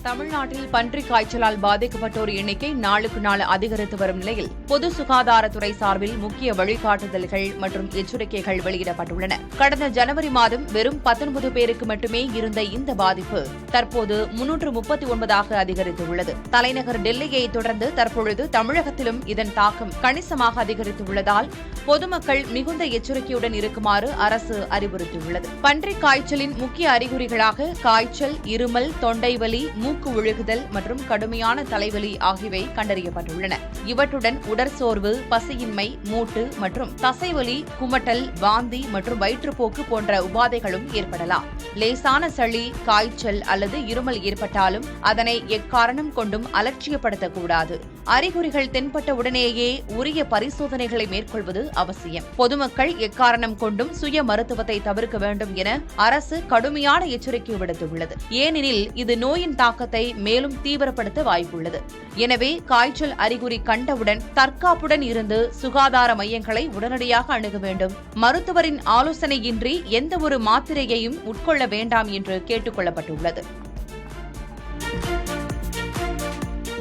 தமிழ்நாட்டில் பன்றிக் காய்ச்சலால் பாதிக்கப்பட்டோர் எண்ணிக்கை நாளுக்கு நாள் அதிகரித்து வரும் நிலையில் பொது சுகாதாரத்துறை சார்பில் முக்கிய வழிகாட்டுதல்கள் மற்றும் எச்சரிக்கைகள் வெளியிடப்பட்டுள்ளன. கடந்த ஜனவரி மாதம் வெறும் 19 பேருக்கு மட்டுமே இருந்த இந்த பாதிப்பு தற்போது 339 அதிகரித்துள்ளது. தலைநகர் டெல்லியை தொடர்ந்து தற்பொழுது தமிழகத்திலும் இதன் தாக்கம் கணிசமாக அதிகரித்துள்ளதால் பொதுமக்கள் மிகுந்த எச்சரிக்கையுடன் இருக்குமாறு அரசு அறிவுறுத்தியுள்ளது. பன்றிக் காய்ச்சலின் முக்கிய அறிகுறிகளாக காய்ச்சல், இருமல், தொண்டைவலி, மூக்கு ஒழுகுதல் மற்றும் கடுமையான தலைவலி ஆகியவை கண்டறியப்பட்டுள்ளன. இவற்றுடன் உடற்சோர்வு, பசியின்மை, மூட்டு மற்றும் தசைவலி, குமட்டல், வாந்தி மற்றும் வயிற்றுப்போக்கு போன்ற உபாதைகளும் ஏற்படலாம். லேசான சளி, காய்ச்சல் அல்லது இருமல் ஏற்பட்டாலும் அதனை எக்காரணம் கொண்டும் அலட்சியப்படுத்தக்கூடாது. அறிகுறிகள் தென்பட்ட உடனேயே உரிய பரிசோதனைகளை மேற்கொள்வது அவசியம். பொதுமக்கள் எக்காரணம் கொண்டும் சுய மருத்துவத்தை தவிர்க்க வேண்டும் என அரசு கடுமையான எச்சரிக்கை விடுத்துள்ளது. ஏனெனில் இது நோயின் தாக்கத்தை மேலும் தீவிரப்படுத்த வாய்ப்புள்ளது. எனவே காய்ச்சல் அறிகுறி கண்டவுடன் தற்காப்புடன் இருந்து சுகாதார மையங்களை உடனடியாக அணுக வேண்டும். மருத்துவரின் ஆலோசனையின்றி எந்த ஒரு மாத்திரையையும் உட்கொள்ள வேண்டாம் என்று கேட்டுக் கொள்ளப்பட்டுள்ளது.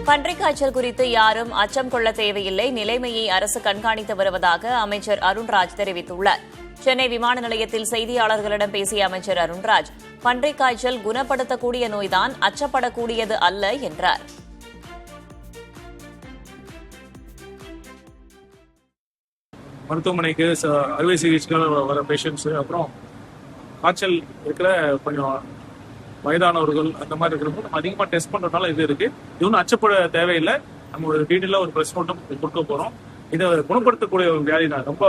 பன்றிக் காய்ச்சல் குறித்து யாரும் அச்சம் கொள்ள தேவையில்லை. நிலைமையை அரசு கண்காணித்து வருவதாக அமைச்சர் அருண்ராஜ் தெரிவித்துள்ளார். சென்னை விமான நிலையத்தில் செய்தியாளர்களிடம் பேசிய அமைச்சர் அருண்ராஜ், பன்றிக் காய்ச்சல் குணப்படுத்தக்கூடிய நோய்தான், அச்சப்படக்கூடியது அல்ல என்றார். மருத்துவமனைக்கு அறுவை சிகிச்சைக்காக வர பேஷண்ட்ஸ், அப்புறம் காய்ச்சல் இருக்கிற கொஞ்சம் வயதானவர்கள் அந்த மாதிரி இருக்கிறவங்க நம்ம அதிகமாக டெஸ்ட் பண்றதுனால இது இருக்கு. இது ஒன்றும் அச்சப்பட தேவையில்லை. நம்ம ஒரு டீட்டெயிலாக ஒரு பிரஸ் நோட்டும் கொடுக்க போறோம். இதை குணப்படுத்தக்கூடிய ஒரு வியாதி தான், ரொம்ப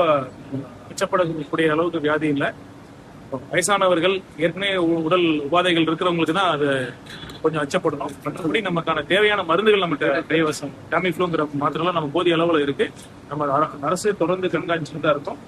அச்சப்படக்கூடிய அளவுக்கு வியாதி இல்லை. வயசானவர்கள், ஏற்கனவே உடல் உபாதைகள் இருக்கிறவங்களுக்கு தான் அது கொஞ்சம் அச்சப்படணும். மற்றபடி நமக்கான தேவையான மருந்துகள் நம்மகிட்ட கைவசம். டேமிஃப்ளூங்கிற மாத்திரைலாம் நம்ம போதிய அளவில் இருக்கு. நம்ம அரசு தொடர்ந்து கண்காணிச்சுட்டு தான் இருக்கோம்.